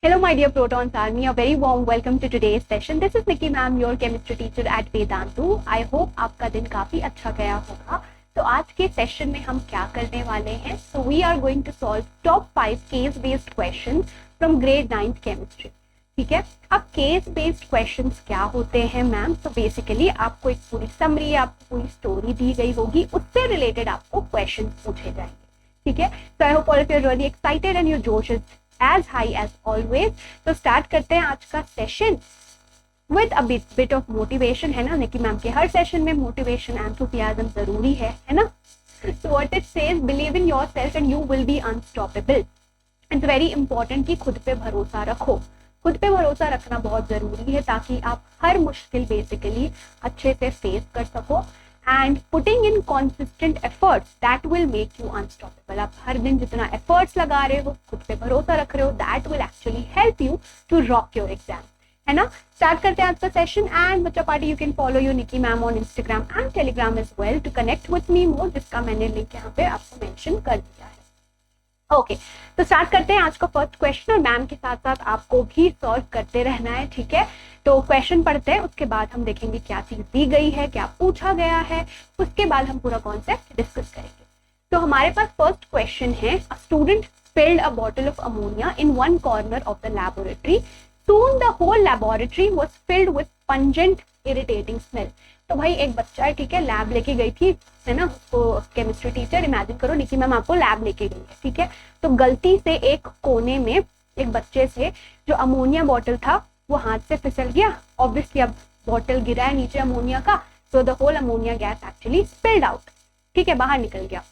Hello, my dear Protons Army. A very warm welcome to today's session. This is Nikki ma'am, your chemistry teacher at Vedantu. I hope आपका दिन काफी अच्छा गया होगा. तो आज के सेशन में हम क्या करने वाले हैं? So we are going to solve top 5 case-based questions from grade 9th chemistry. ठीक है. अब केस बेस्ड क्वेश्चंस क्या होते हैं मैम? तो बेसिकली आपको एक पूरी समरी, आपको पूरी स्टोरी दी गई होगी, उससे रिलेटेड आपको क्वेश्चंस पूछे जाएंगे. ठीक है. So I hope all of you are really excited and your जोश is as high as always. तो स्टार्ट करते हैं आज का session with a bit of motivation, है ना. निकी मैम के हर सेशन में मोटिवेशन, एंथुसियाज्म जरूरी है ना. So what it says, believe in yourself and you will be unstoppable. It's very important कि खुद पे भरोसा रखो. खुद पे भरोसा रखना बहुत जरूरी है ताकि आप हर मुश्किल बेसिकली अच्छे से फेस कर सको. And putting in consistent efforts that will make you unstoppable. आप हर दिन जितना efforts लगा रहे हो, खुद पे भरोसा रख रहे हो, that will actually help you to rock your exam. है ना. स्टार्ट करते हैं आज का सेशन. एंड बच्चा party, you can follow your Nikki ma'am on Instagram and Telegram as well to connect with me more, जिसका मैंने लिंक यहाँ पे आपको मेंशन कर दिया है. ओके, तो स्टार्ट करते हैं आज का फर्स्ट क्वेश्चन और मैम के साथ साथ आपको भी सॉल्व करते रहना है. ठीक है. तो क्वेश्चन पढ़ते हैं, उसके बाद हम देखेंगे क्या चीज दी गई है, क्या पूछा गया है, उसके बाद हम पूरा कॉन्सेप्ट डिस्कस करेंगे. तो हमारे पास फर्स्ट क्वेश्चन है, a student filled a bottle of ammonia in one corner of the laboratory. Soon the whole laboratory was filled with pungent, irritating smell. तो भाई एक बच्चा है, ठीक है, लैब लेके गई थी, है ना, उसको केमिस्ट्री टीचर, इमेजिन करो निकी मैम आपको लैब लेके गई है. ठीक है. तो गलती से एक कोने में एक बच्चे से जो अमोनिया बॉटल था वो हाथ से फिसल गया. ऑब्वियसली अब बॉटल गिरा है नीचे अमोनिया का, so the whole ammonia gas actually spilled out. ठीक है, बाहर निकल गया.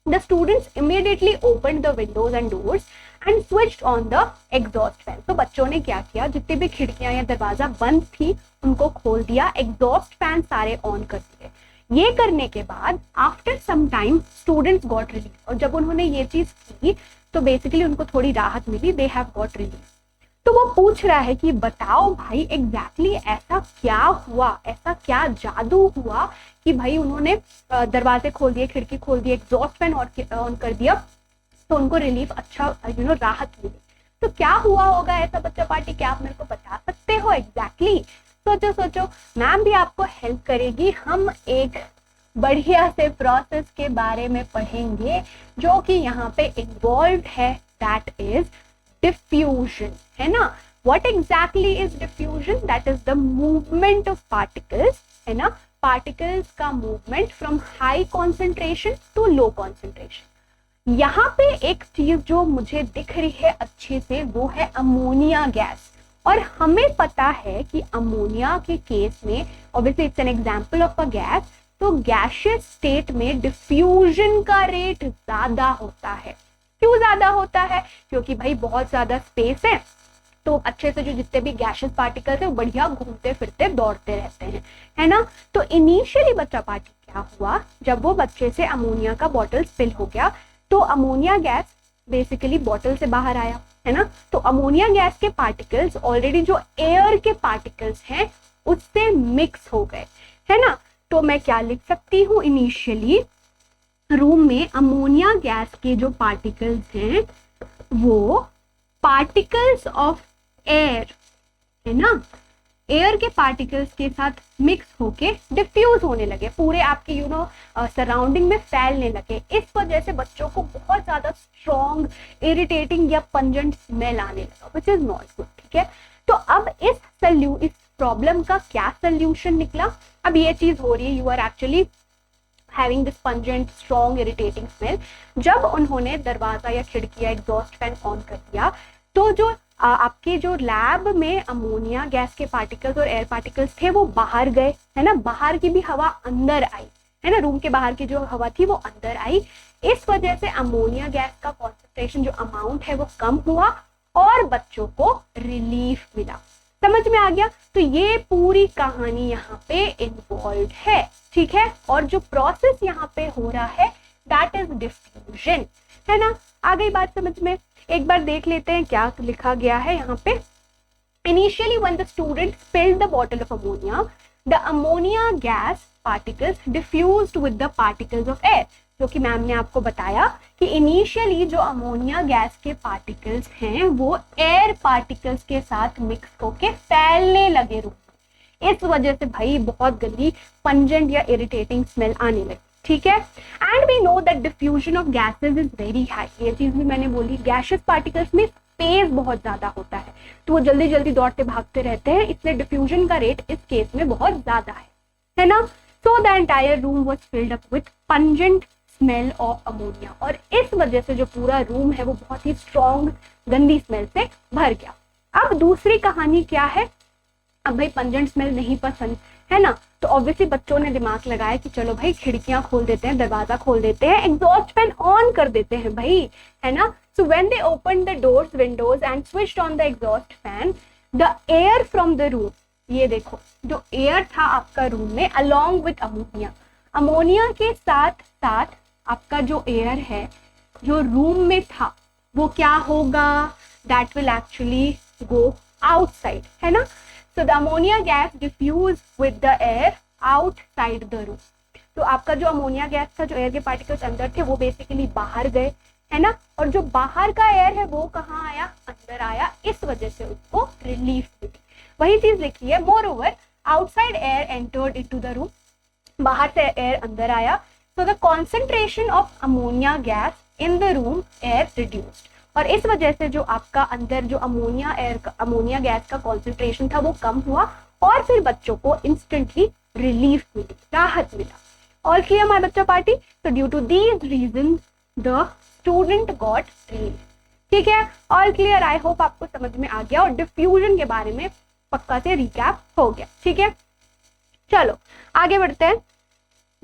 The students immediately opened the windows and doors and switched on the exhaust fan. तो बच्चों ने क्या किया, जितनी भी खिड़कियां या दरवाजा बंद थी उनको खोल दिया, एग्जॉस्ट फैन सारे ऑन कर दिए. ये करने के बाद after some time students got relief. और जब उन्होंने ये चीज की तो बेसिकली उनको थोड़ी राहत मिली, दे हैव गॉट रिलीफ. तो वो पूछ रहा है कि बताओ भाई एग्जैक्टली ऐसा क्या हुआ, ऐसा क्या जादू हुआ कि भाई उन्होंने दरवाजे खोल दिए, खिड़की खोल दी, एग्जॉस्ट फैन ऑन कर दिया तो उनको रिलीफ, अच्छा राहत मिली. तो क्या हुआ होगा ऐसा बच्चा पार्टी, क्या आप मेरे को बता सकते हो एग्जैक्टली? सोचो सोचो, मैम भी आपको हेल्प करेगी. हम एक बढ़िया से प्रोसेस के बारे में पढ़ेंगे जो कि यहाँ पे इन्वॉल्व है, दैट इज diffusion. है ना. What exactly is diffusion? That is the movement of particles. है ना. Particles का movement from high concentration to low concentration. यहाँ पे एक चीज जो मुझे दिख रही है अच्छे से वो है अमोनिया गैस. और हमें पता है कि अमोनिया के केस में obviously it's an example of a gas, तो गैसियस स्टेट में डिफ्यूजन का रेट ज्यादा होता है. क्यों ज्यादा होता है? क्योंकि भाई बहुत ज्यादा स्पेस है, तो अच्छे से जो जितने भी गैसियस पार्टिकल्स है वो बढ़िया घूमते फिरते दौड़ते रहते हैं, है ना. तो इनिशियली बच्चा पार्टी क्या हुआ, जब वो बच्चे से अमोनिया का बॉटल स्पिल हो गया तो अमोनिया गैस बेसिकली बॉटल से बाहर आया, है ना. तो अमोनिया गैस के पार्टिकल्स ऑलरेडी जो एयर के पार्टिकल्स हैं उससे मिक्स हो गए, है ना. तो मैं क्या लिख सकती हूँ, इनिशियली रूम में अमोनिया गैस के जो पार्टिकल्स हैं वो पार्टिकल्स ऑफ एयर, है ना, एयर के पार्टिकल्स के साथ मिक्स होके डिफ्यूज होने लगे, पूरे आपके सराउंडिंग में फैलने लगे. इस वजह से बच्चों को बहुत ज्यादा स्ट्रॉन्ग, इरिटेटिंग या पंजेंट स्मेल आने लगा, विच इज नॉट गुड. ठीक है. तो अब इस प्रॉब्लम का क्या सोल्यूशन निकला? अब ये चीज हो रही है, you are actually having this pungent, strong, irritating smell. जब उन्होंने दरवाजा या खिड़की या एग्जॉस्ट फैन ऑन कर दिया तो जो आपके जो लैब में अमोनिया गैस के पार्टिकल्स और एयर पार्टिकल्स थे वो बाहर गए, है ना. बाहर की भी हवा अंदर आई, है ना. रूम के बाहर की जो हवा थी वो अंदर आई. इस वजह से अमोनिया गैस का कॉन्सेंट्रेशन जो अमाउंट है वो कम हुआ और बच्चों को रिलीफ मिला. समझ में आ गया? तो ये पूरी कहानी यहाँ पे इन्वॉल्व है. ठीक है. और जो प्रोसेस यहाँ पे हो रहा है दैट इज डिफ्यूजन, है ना. आ गई बात समझ में? एक बार देख लेते हैं क्या लिखा गया है यहाँ पे. Initially when the student spilled the bottle of ammonia, the ammonia gas particles diffused with the particles of air. जो कि मैम ने आपको बताया कि इनिशियली जो अमोनिया गैस के पार्टिकल्स हैं वो एयर पार्टिकल्स के साथ मिक्स होके फैलने लगे रूम में। इस वजह से भाई बहुत गंदी पंजेंट या इरिटेटिंग स्मेल आने लगी, ठीक है। And we know that diffusion of gases is very high, ये चीज भी मैंने बोली। गैसियस पार्टिकल्स में स्पेस बहुत ज्यादा होता है तो वो जल्दी जल्दी दौड़ते भागते रहते हैं, इसलिए डिफ्यूजन का रेट इस केस में बहुत ज्यादा है ना। So the entire room was filled up with pungent smell of ammonia, और इस वजह से जो पूरा रूम है वो बहुत ही स्ट्रॉन्ग गंदी स्मेल से भर गया। अब दूसरी कहानी क्या है, अब भाई पंजेंट स्मेल नहीं पसंद है ना, तो ऑब्वियसली बच्चों ने दिमाग लगाया कि चलो भाई खिड़कियां खोल देते हैं, दरवाजा खोल देते हैं, एग्जॉस्ट फैन ऑन कर देते हैं भाई, है ना। So when they open the doors Windows and switched on the exhaust fan, the air from the room, ये देखो जो एयर था आपका रूम में अलोंग विथ अमोनिया, अमोनिया के साथ साथ आपका जो एयर है जो रूम में था वो क्या होगा, that will actually go outside, है ना। So the ammonia gas diffused with the air outside the room. तो आपका जो अमोनिया गैस था, जो एयर के पार्टिकल्स अंदर थे वो बेसिकली बाहर गए, है ना, और जो बाहर का एयर है वो कहाँ आया, अंदर आया, इस वजह से उसको रिलीफ मिली। वही चीज लिखी है, more over outside air entered into the room, बाहर से एयर अंदर आया, so the concentration of ammonia gas in the room air reduced, और इस वजह से जो आपका अंदर जो अमोनिया गैस का कॉन्सेंट्रेशन था वो कम हुआ, और फिर बच्चों को इंस्टेंटली रिलीफ मिली, राहत मिला। ऑल क्लियर माय बच्चा पार्टी? तो due to these reason the student got relief, ठीक है। ऑल क्लियर, आई होप आपको समझ में आ गया और डिफ्यूजन के बारे में पक्का से रिकैप हो गया, ठीक है। चलो आगे बढ़ते हैं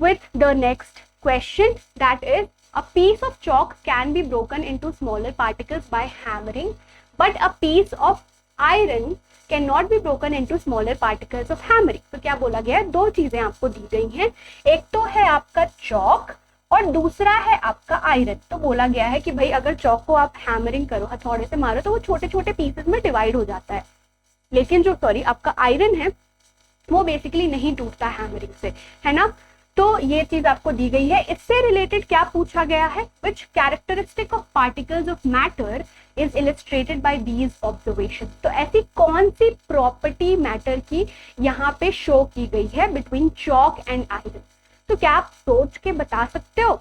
with the next question, that is a piece of chalk can be broken into smaller particles by hammering, but a piece of iron cannot be broken into smaller particles of hammering. तो क्या बोला गया है, दो चीजें आपको दी गई हैं, एक तो है आपका चौक और दूसरा है आपका आयरन। तो बोला गया है कि भाई अगर चौक को आप हैमरिंग करो, हथौड़े से मारो, तो वो छोटे छोटे पीसेस में डिवाइड हो जाता है, लेकिन जो आपका आयरन है वो बेसिकली नहीं टूटता हैमरिंग से, है ना। तो ये चीज आपको दी गई है। इससे रिलेटेड क्या पूछा गया है, which characteristic of particles of matter is illustrated by these observation. तो ऐसी कौन सी प्रॉपर्टी मैटर की यहाँ पे शो की गई है बिटवीन चॉक एंड आयरन। तो क्या आप सोच के बता सकते हो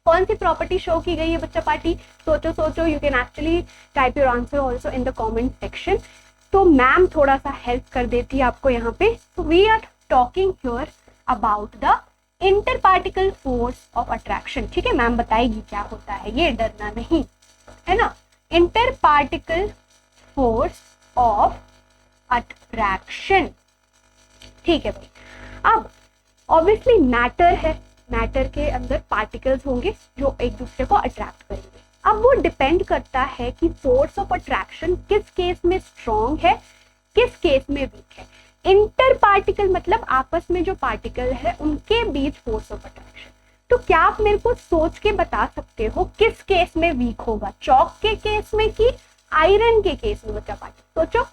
कौन सी प्रॉपर्टी शो की गई है बच्चा पार्टी? सोचो सोचो, you can actually type your answer also in the comment section. तो मैम थोड़ा सा हेल्प कर देती है आपको यहाँ पे। तो we are talking here about the inter particle force of attraction, ठीक है। मैम बताएगी क्या होता है, ये डरना नहीं, है ना। Inter particle force of attraction, ठीक है भाई। अब ऑब्वियसली मैटर है, मैटर के अंदर पार्टिकल्स होंगे जो एक दूसरे को अट्रैक्ट करेंगे। अब वो डिपेंड करता है कि फोर्स ऑफ अट्रैक्शन किस केस में स्ट्रॉन्ग है, किस केस में वीक है। इंटर पार्टिकल मतलब आपस में जो पार्टिकल है उनके बीच फोर्स ऑफ अट्रैक्शन। तो क्या आप मेरे को सोच के बता सकते हो किस केस में वीक होगा, चॉक के केस में कि आयरन के केस में? बच्चा पार्टिकल सोचो,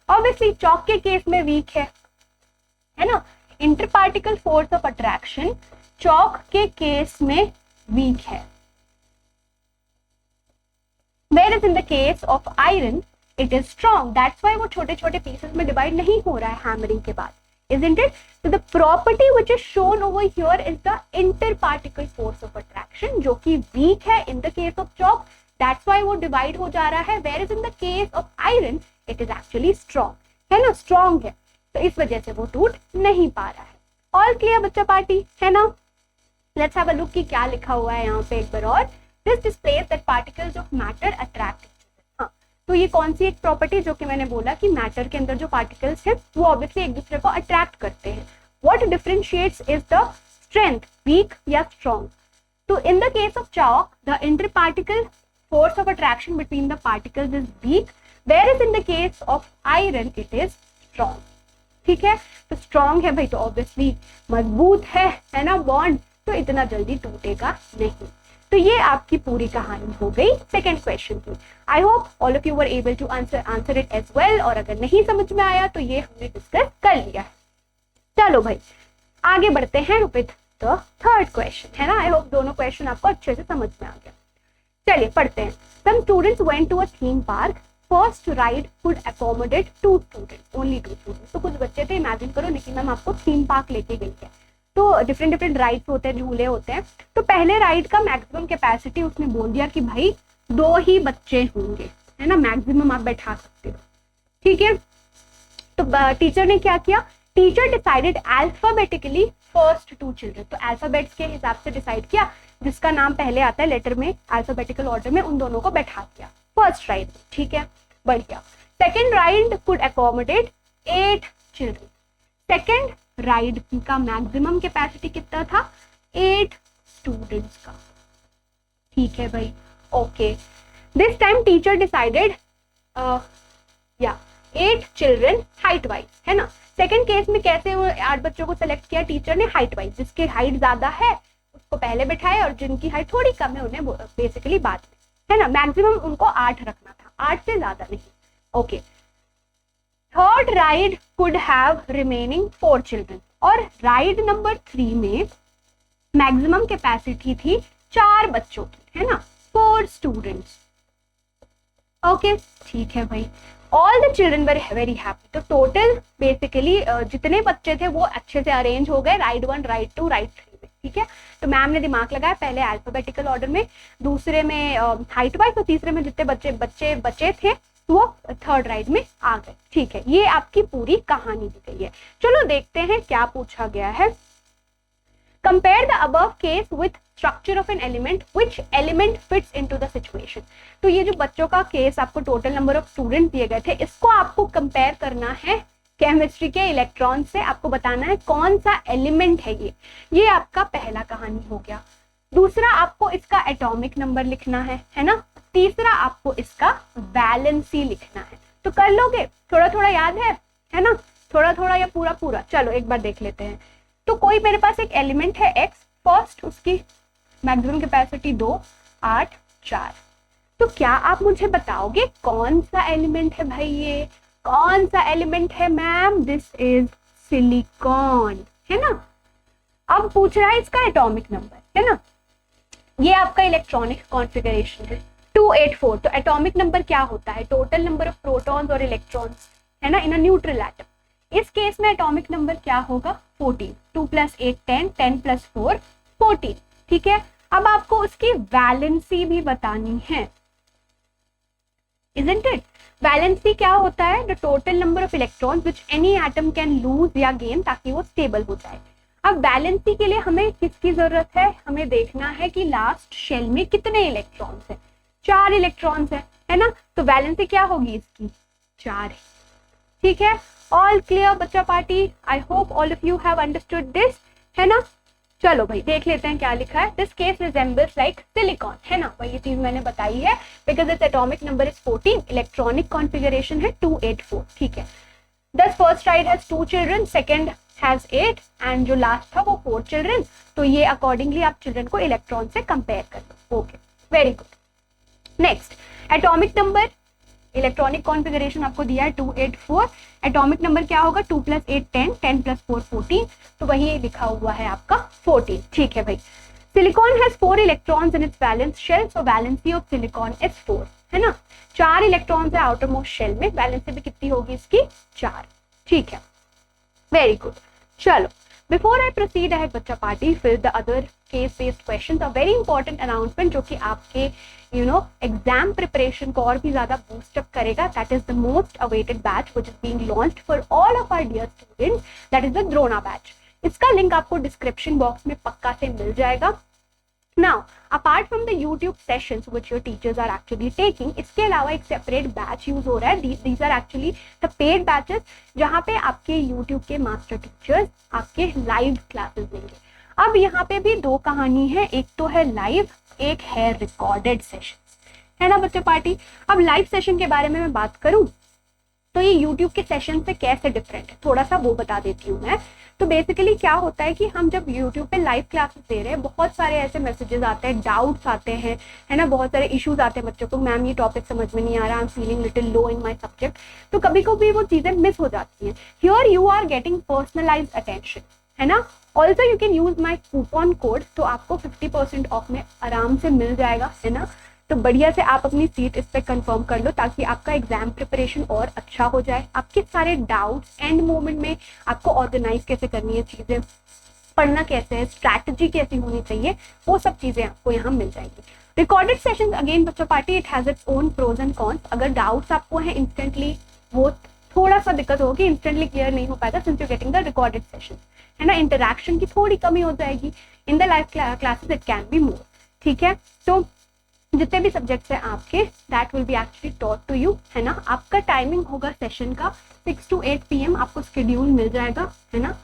ऑब्वियसली चॉक के केस में वीक है ना। Inter particle force of attraction chalk के केस में वीक है, whereas in the case of iron it is strong. That's why वो छोटे छोटे pieces में divide नहीं हो रहा है hammering के बाद, isn't it? So the property which is shown over here is the interparticle force of attraction, जो कि weak है in the case of chalk. That's why वो divide हो जा रहा है, whereas in the case of iron it is actually strong, है ना, strong है, तो इस वजह से वो टूट नहीं पा रहा है। All clear बच्चा पार्टी, है ना। Let's have a look कि क्या लिखा हुआ है यहाँ पे एक बार और। This displays that particles of matter attract each other. हाँ, तो ये कौन सी एक प्रॉपर्टी जो कि मैंने बोला कि मैटर के अंदर जो पार्टिकल्स हैं वो ऑब्वियसली एक दूसरे को अट्रैक्ट करते हैं। What differentiates is the strength, weak या strong. तो in the case of chalk, the interparticle force of attraction between the particles is weak, whereas in the case of iron it is strong. ठीक है, तो strong है भाई, तो obviously मजबूत है ना बॉन्ड, तो इतना जल्दी टूटेगा नहीं। तो ये आपकी पूरी कहानी हो गई सेकेंड क्वेश्चन की। I hope all of you were able to answer it as well, और अगर नहीं समझ में आया तो ये हमने डिस्कस कर लिया है। चलो भाई आगे बढ़ते हैं विद द थर्ड क्वेश्चन, है ना। आई होप दोनों क्वेश्चन आपको अच्छे से समझ में आ गया। चलिए पढ़ते हैं। Some students went to a theme park, first ride could accommodate 2 students, only 2 students. तो कुछ बच्चे थे, इमेजिन करो निकी मैम आपको थीम पार्क लेके गई है, तो डिफरेंट राइड्स होते हैं, झूले होते हैं। तो पहले राइड का मैक्सिमम कैपेसिटी उसने बोल दिया कि भाई 2 ही बच्चे होंगे, है ना, मैक्सिमम आप बैठा सकते हो, ठीक है। तो टीचर ने क्या किया, teacher decided alphabetically first 2 children. तो अल्फाबेट्स के हिसाब से डिसाइड किया, जिसका नाम पहले आता है लेटर में अल्फाबेटिकल ऑर्डर में, उन दोनों को बैठा दिया फर्स्ट राइड में, ठीक है, बढ़िया। Second ride could accommodate 8 children. Second ride का मैक्सिमम कैपेसिटी कितना था, 8 स्टूडेंट्स का, ठीक है भाई, okay. This time teacher decided 8 children height wise, है ना। सेकंड केस में कैसे 8 बच्चों को सेलेक्ट किया टीचर ने, हाइट वाइज, जिसकी हाइट ज्यादा है उसको पहले बिठाए और जिनकी हाइट थोड़ी कम है उन्हें बेसिकली बाद में, है ना। मैक्सिमम उनको 8 रखना था, 8 से ज्यादा नहीं, okay. Third ride could have remaining 4 children, और राइड नंबर 3 में मैक्सिमम कैपेसिटी थी 4 बच्चों की, है ना, 4 स्टूडेंट्स, ओके, ठीक है भाई। All the children were very happy. तो टोटल बेसिकली जितने बच्चे थे वो अच्छे से अरेंज हो गए राइड 1, राइड 2, राइड 3 में, ठीक है। तो मैम ने दिमाग लगाया, पहले अल्फाबेटिकल ऑर्डर में, दूसरे में हाइट वाइज, और तीसरे में जितने बच्चे बचे थे वो थर्ड राइड में आ गए, ठीक है। ये आपकी पूरी कहानी दी गई है। चलो देखते हैं क्या पूछा गया है। Compare the above case with structure of an element, which element fits into the situation. तो ये जो बच्चों का केस, आपको टोटल नंबर ऑफ स्टूडेंट दिए गए थे, इसको आपको कंपेयर करना है केमिस्ट्री के इलेक्ट्रॉन से, आपको बताना है कौन सा एलिमेंट है ये आपका पहला कहानी हो गया। दूसरा आपको इसका एटॉमिक नंबर लिखना है ना। तीसरा आपको इसका वैलेंसी लिखना है। तो कर लोगे, थोड़ा थोड़ा याद है ना, थोड़ा थोड़ा या पूरा पूरा। चलो एक बार देख लेते हैं। तो कोई मेरे पास एक एलिमेंट है x, फर्स्ट उसकी मैक्सिमम कैपेसिटी 2, 8, 4। तो क्या आप मुझे बताओगे कौन सा एलिमेंट है भाई, ये कौन सा एलिमेंट है मैम, दिस इज सिलिकॉन, है ना। अब पूछ रहा है इसका एटॉमिक नंबर, है ना। ये आपका इलेक्ट्रॉनिक कॉन्फ़िगरेशन है 284। तो एटॉमिक नंबर क्या होता है, टोटल नंबर ऑफ प्रोटॉन्स और इलेक्ट्रॉन्स, है ना, इन अ न्यूट्रल एटम। इस केस में एटॉमिक नंबर क्या होगा, 14। 2 + 8 10, 10 + 4 14, ठीक है। अब आपको उसकी वैलेंसी भी बतानी है, isn't it? वैलेंसी क्या होता है, the total number of electrons which any atom can lose या गेन, ताकि वो स्टेबल हो जाए। अब वैलेंसी के लिए हमें किसकी जरूरत है, हमें देखना है कि लास्ट शेल में कितने इलेक्ट्रॉन्स है, 4 इलेक्ट्रॉन्स है ना। तो वैलेंसी क्या होगी इसकी, 4, ठीक है। ऑल क्लियर बच्चा party, I hope all of you have understood this, है ना। चलो भाई देख लेते हैं क्या लिखा है। This case resembles like silicon, है ना, वही चीज मैंने बताई है, because its atomic number is 14, electronic configuration है 284, ठीक है। दस first ride has 2 children, second has 8, and जो लास्ट था वो 4 चिल्ड्रन। तो ये अकॉर्डिंगली आप चिल्ड्रन को इलेक्ट्रॉन से कंपेयर कर लो, okay, very good. Next atomic number, electronic configuration आपको दिया है 284, एटॉमिक नंबर क्या होगा, 2 + 8 10, 10 + 4 14, तो वही लिखा हुआ है आपका 14, ठीक है भाई। Silicon has 4 electrons in its valence shell, so valency of silicon is 4, है ना। 4 इलेक्ट्रॉन्स है आउटर मोस्ट शेल में, वैलेंसी भी कितनी होगी इसकी, 4, ठीक है, वेरी गुड। चलो बिफोर आई प्रोसीड अहेड बच्चा पार्टी फिर the other case based questions, a very important announcement जो कि आपके एग्जाम प्रिपरेशन को और भी ज्यादा बूस्ट अप करेगा। That is the most awaited batch which is being launched for all of our dear students, that is the Drona batch. इसका link आपको डिस्क्रिप्शन बॉक्स में पक्का से मिल जाएगा। Now, apart from the YouTube sessions which your teachers are actually taking, इसके अलावा एक separate batch use हो रहा है। These are actually the paid batches, जहाँ पे आपके YouTube के मास्टर टीचर्स आपके लाइव क्लासेस देंगे। अब यहाँ पे भी 2 कहानी है, एक तो है लाइव, एक है रिकॉर्डेड सेशन, है ना बच्चे पार्टी। अब लाइव सेशन के बारे में मैं बात करूँ तो ये YouTube के सेशन से कैसे डिफरेंट है, थोड़ा सा वो बता देती हूँ मैं। तो बेसिकली क्या होता है कि हम जब YouTube पे लाइव क्लासेस दे रहे हैं, बहुत सारे ऐसे मैसेजेस आते हैं, डाउट्स आते हैं, है ना, बहुत सारे इश्यूज आते हैं बच्चों को, मैम ये टॉपिक समझ में नहीं आ रहा, I am feeling little low in my subject. तो कभी कभी वो चीजें मिस हो जाती हैं। Here you are getting personalised attention, है ना, also you can use my coupon code, तो आपको 50% ऑफ में आराम से मिल जाएगा, है ना। तो बढ़िया से आप अपनी सीट इस पर कंफर्म कर लो ताकि आपका एग्जाम प्रिपरेशन और अच्छा हो जाए। आपके सारे डाउट्स एंड मोमेंट में आपको ऑर्गेनाइज कैसे करनी है चीज़ें, पढ़ना कैसे है, स्ट्रैटेजी कैसी होनी चाहिए, वो सब चीज़ें आपको यहाँ मिल जाएंगी। रिकॉर्डेड सेशन अगेन बच्चों party, it has its own pros and cons. अगर डाउट्स आपको हैं इंस्टेंटली, वो थोड़ा सा दिक्कत होगी, इंस्टेंटली क्लियर नहीं हो पाएगा since you getting the recorded session, है ना। इंटरैक्शन की थोड़ी कमी हो जाएगी। In the live classes it can be more, ठीक है। तो जितने भी सब्जेक्ट्स हैं आपके, that will be actually taught to you, है ना। आपका टाइमिंग होगा सेशन का 6 to 8 PM, आपको शेड्यूल मिल जाएगा, है ना।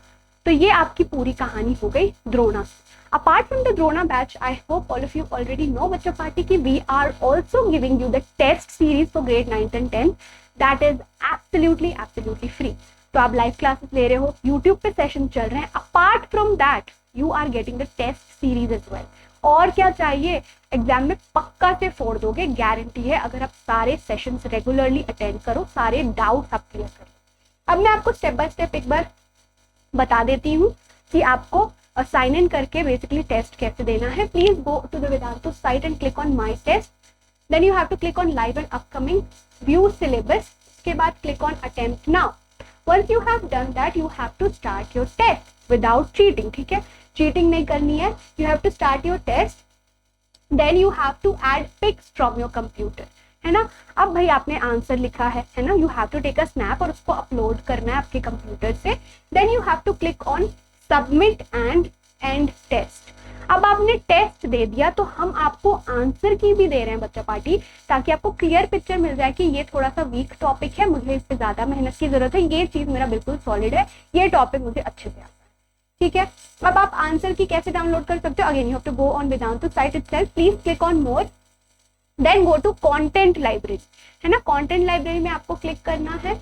तो ये आपकी पूरी कहानी हो गई द्रोणा से। Apart from the Drona batch, I hope all of you already know बच्चों पार्टी की we are also giving you the test series for grade 9th and 10th, that is absolutely free. तो आप लाइव क्लासेस ले रहे हो, YouTube पे session चल रहे हैं, apart from that you are getting the test series as well. और क्या चाहिए, एग्जाम में पक्का से फोड़ दोगे, गारंटी है, अगर आप सारे सेशंस रेगुलरली अटेंड करो, सारे डाउट्स आप क्लियर करो। अब मैं आपको स्टेप बाय स्टेप एक बार बता देती हूँ कि आपको साइन इन करके बेसिकली टेस्ट कैसे देना है। Please go to the Vedantu site and click on my test, then you have to click on live and upcoming, view syllabus, उसके बाद click on attempt now. Once you have done that, you have to start your test without cheating, ठीक है, cheating नहीं करनी है। You have to start your test, then you have to add pics from your computer, है ना। अब भाई आपने आंसर लिखा है ना, you have to take a snap और उसको अपलोड करना है आपके कंप्यूटर से। Then you have to click on submit and end test. अब आपने टेस्ट दे दिया तो हम आपको आंसर की भी दे रहे हैं बच्चा पार्टी, ताकि आपको क्लियर पिक्चर मिल जाए कि ये थोड़ा सा वीक टॉपिक है, मुझे इस पे ज्यादा मेहनत की जरूरत है, ये चीज मेरा बिल्कुल सॉलिड है, ये टॉपिक मुझे अच्छे से आता है, ठीक है। अब आप आंसर की कैसे डाउनलोड कर सकते हो, again you have to go on Vedantu site itself, please click on more, then go to content library, है ना। कंटेंट लाइब्रेरी में आपको क्लिक करना है,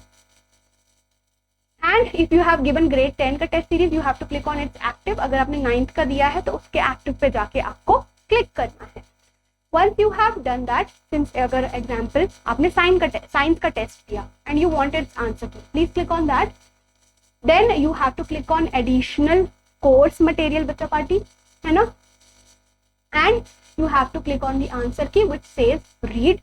and if you have given grade 10 का test series, you have to click on its active. अगर आपने 9th का दिया है तो उसके एक्टिव पे जाके आपको क्लिक करना है। Once you have done that, since अगर एग्जाम्पल आपने साइंस का टेस्ट दिया and you want its answer key, please click on that, then you have to click on additional course material बच्चा पार्टी, है ना, and you have to click on the answer key which says read.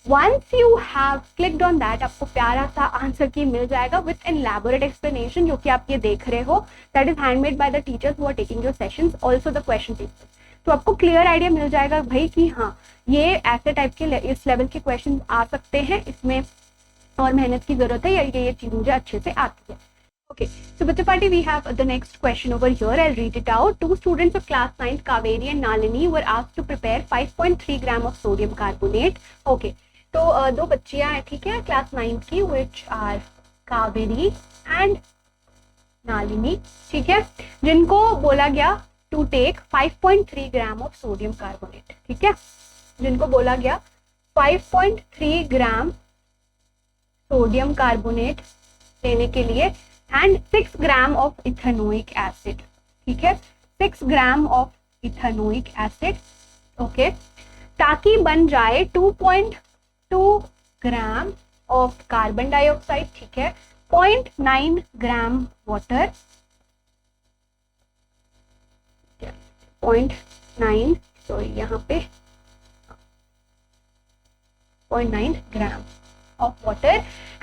Once you have clicked on that, आपको प्यारा सा answer की मिल जाएगा with an elaborate explanation, जो कि आप ये देख रहे हो, that is handmade by the teachers who are taking your sessions, also the question papers. तो आपको क्लियर आइडिया मिल जाएगा भाई कि हाँ ये ऐसे टाइप के इस लेवल के क्वेश्चन आ सकते हैं, इसमें और मेहनत की जरूरत है, या ये चीज मुझे अच्छे से आती है। Okay, so Bachcha Party, we have the next question over here. I'll read it out. 2 students of class 9, Kaveri and Nalini, were asked to prepare 5.3 gram of sodium carbonate. Okay, तो दो बच्चियां हैं, ठीक है, क्लास 9 की, which are Kaveri and Nalini, ठीक है, जिनको बोला गया to take 5.3 gram of sodium carbonate, ठीक है, जिनको बोला गया 5.3 ग्राम सोडियम कार्बोनेट लेने के लिए and 6 gram of ethanoic acid, ठीक है, 6 gram of ethanoic acid, okay, ताकि बन जाए 2.2 ग्राम ऑफ कार्बन डाइऑक्साइड, ठीक है, 0.9 ग्राम वाटर, 0.9 सॉरी यहाँ पे 0.9 ग्राम of water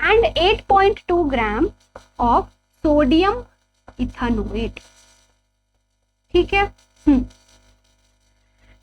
and 8.2 gram of sodium ethanoate, ठीक है।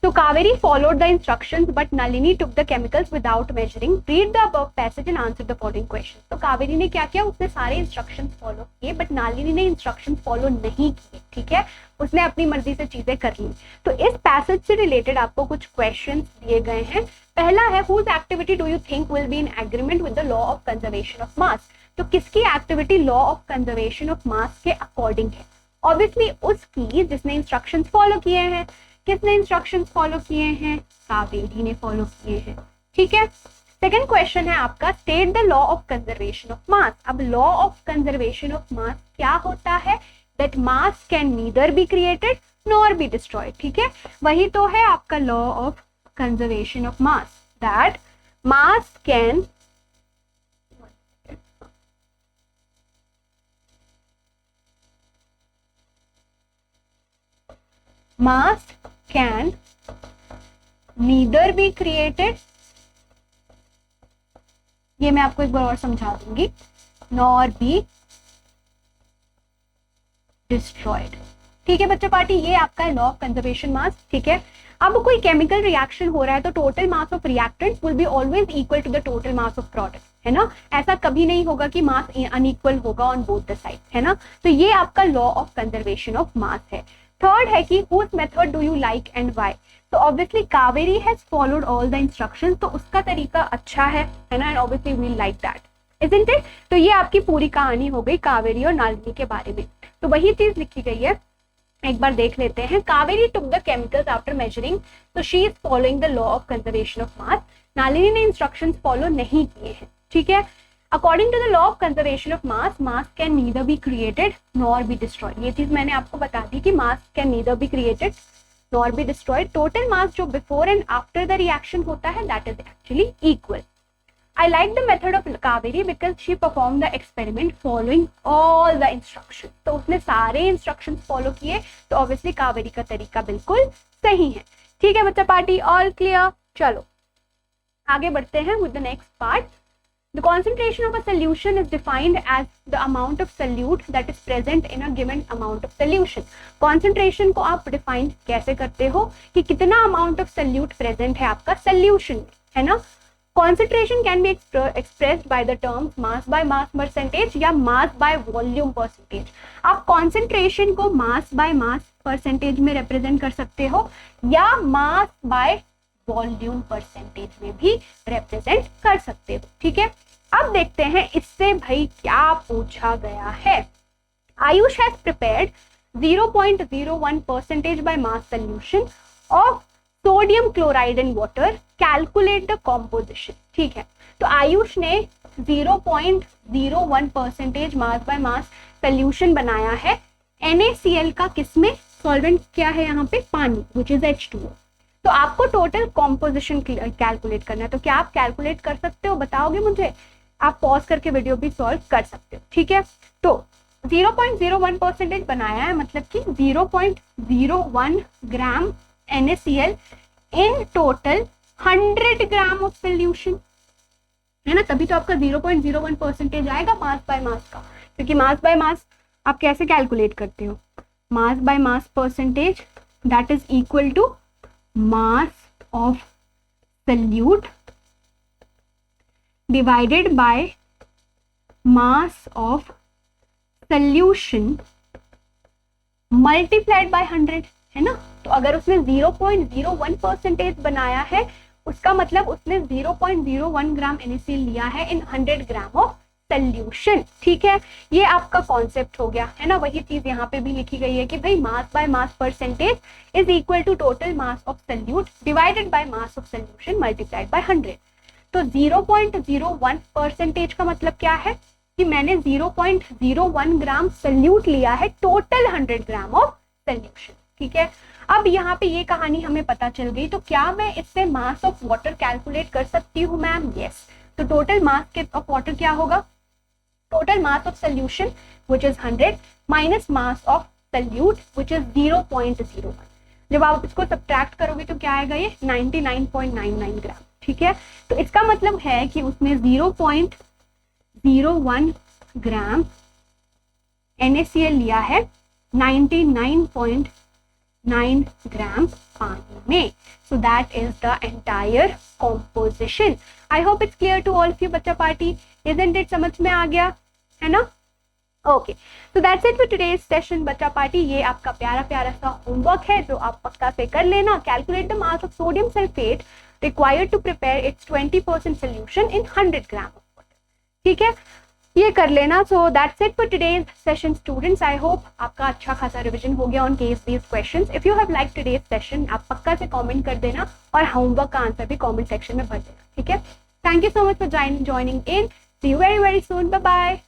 So Kaveri followed the instructions but Nalini took the chemicals without measuring. Read the above passage and answer the following questions. तो कावेरी ने क्या किया, उसने सारे इंस्ट्रक्शंस फॉलो किए बट नालिनी ने इंस्ट्रक्शंस फॉलो नहीं किए, ठीक है, उसने अपनी मर्जी से चीजें कर ली। तो इस पैसेज से रिलेटेड आपको कुछ क्वेश्चंस दिए गए हैं। पहला है, whose activity do you think will be in agreement with the law of conservation of mass? तो किसकी activity law of conservation of मास के अकॉर्डिंग है? ऑब्वियसली उसकी जिसने इंस्ट्रक्शंस फॉलो किए हैं। किसने इंस्ट्रक्शंस फॉलो किए हैं? कावेरी ने फॉलो किए हैं, ठीक है। सेकंड क्वेश्चन है आपका, state the law of conservation of mass. अब law of conservation of mass क्या होता है? That mass can neither be created nor be destroyed, ठीक है, वही तो है आपका law of conservation of mass, that mass can mass can neither be created, ये मैं आपको एक बार और समझा दूंगी, nor be destroyed। ठीक है बच्चों पार्टी, ये आपका लॉ ऑफ कंजर्वेशन मास। ठीक है, अब कोई केमिकल रिएक्शन हो रहा है तो total mass of reactant will be always equal to the total mass of product, है ना। ऐसा कभी नहीं होगा कि मास अनइक्वल होगा ऑन बोथ द साइड, है ना। तो ये आपका law of conservation of mass है। थर्ड है कि whose method do you like and why. तो obviously Kaveri has followed all the instructions, तो उसका तरीका अच्छा है ना, and obviously we like that, isn't it. तो ये आपकी पूरी कहानी हो गई कावेरी और नालिनी के बारे में। तो वही चीज लिखी गई है, एक बार देख लेते हैं। Kaveri took the chemicals after measuring, तो she is following the law of conservation of mass. Nalini ने इंस्ट्रक्शंस फॉलो नहीं किए हैं। ठीक है, according to the law of conservation of mass, mass can neither be created nor be destroyed. ये चीज मैंने आपको बता दी कि mass can neither be created nor be destroyed. Total mass जो before and after the reaction होता है that is actually equal. I like the method of Kaveri because she performed the experiment following all the instructions. तो उसने सारे instructions follow किए, तो obviously Kaveri का तरीका बिल्कुल सही है। ठीक है बच्चा पार्टी, all clear। चलो आगे बढ़ते हैं with the next part. The concentration of a solution is defined as the amount of solute that is present in a given amount of solution. Concentration को आप define कैसे करते हो कि कितना amount of solute present है आपका solution में, है ना। Concentration can be expressed by the terms mass by mass percentage या mass by volume percentage। आप concentration को mass by mass percentage में represent कर सकते हो या mass by volume percentage में भी represent कर सकते हो। ठीक है, अब देखते हैं इससे भाई क्या पूछा गया है। Ayush has prepared 0.01% by mass solution of sodium chloride in water, calculate the composition. ठीक है, तो आयुष ने 0.01% मास बाय मास सोल्यूशन बनाया है NaCl का, किसमें, सॉल्वेंट क्या है यहाँ पे, पानी, विच इज H2O। तो आपको टोटल कॉम्पोजिशन कैलकुलेट करना है, तो क्या आप कैलकुलेट कर सकते हो, बताओगे मुझे? आप पॉज करके वीडियो भी सॉल्व कर सकते हो। ठीक है, तो 0.01% बनाया है, मतलब कि 0.01 ग्राम NaCl in total 100 gram of solution, है ना। तभी तो आपका 0.01% आएगा मास बाय मास का, क्योंकि मास बाय मास आप कैसे कैलकुलेट करते हो, mass by mass percentage that is equal to mass of solute divided by mass of solution multiplied by 100, है ना। तो अगर उसने 0.01% बनाया है, उसका मतलब उसने 0.01 ग्राम NaCl लिया है इन 100 ग्राम ऑफ सोल्यूशन। ठीक है, ये आपका कॉन्सेप्ट हो गया, है ना। वही चीज यहाँ पे भी लिखी गई है कि भाई mass by mass percentage is equal to total mass of solute divided by mass of solution multiplied by 100। तो 0.01% का मतलब क्या है कि मैंने 0.01 ग्राम सोल्यूट लिया है टोटल 100 ग्राम ऑफ सोल्यूशन। ठीक है, अब यहाँ पे ये कहानी हमें पता चल गई, तो क्या मैं इससे मास ऑफ वाटर कैलकुलेट कर सकती हूँ मैम? यस। तो टोटल मास ऑफ वाटर क्या होगा, total mass of solution which is 100 minus mass of solute which is 0.01। जब आप इसको सब्ट्रैक्ट करोगे तो क्या आएगा, ये 99.99 ग्राम। ठीक है, तो इसका मतलब है कि उसने 0.01 ग्राम NaCl लिया है 99.9 ग्राम पानी में। So that is the entire composition. I hope it's clear to all of you बच्चा पार्टी, इजंट इट? समझ में आ गया, है ना। Okay, so that's it for today's session बच्चा पार्टी। ये आपका प्यारा प्यारा सा होमवर्क है जो आप पक्का से कर लेना। Calculate the mass of sodium sulphate required to prepare its 20% solution in 100 gram of water। ठीक है, ये कर लेना। So that's it for today's session students. I hope आपका अच्छा खासा रिवीजन हो गया on case based questions. If you have like today's session, आप पक्का से कमेंट कर देना और होमवर्क का आंसर भी कमेंट सेक्शन में भर देना। ठीक है, thank you so much for joining in. See you very very soon, bye bye.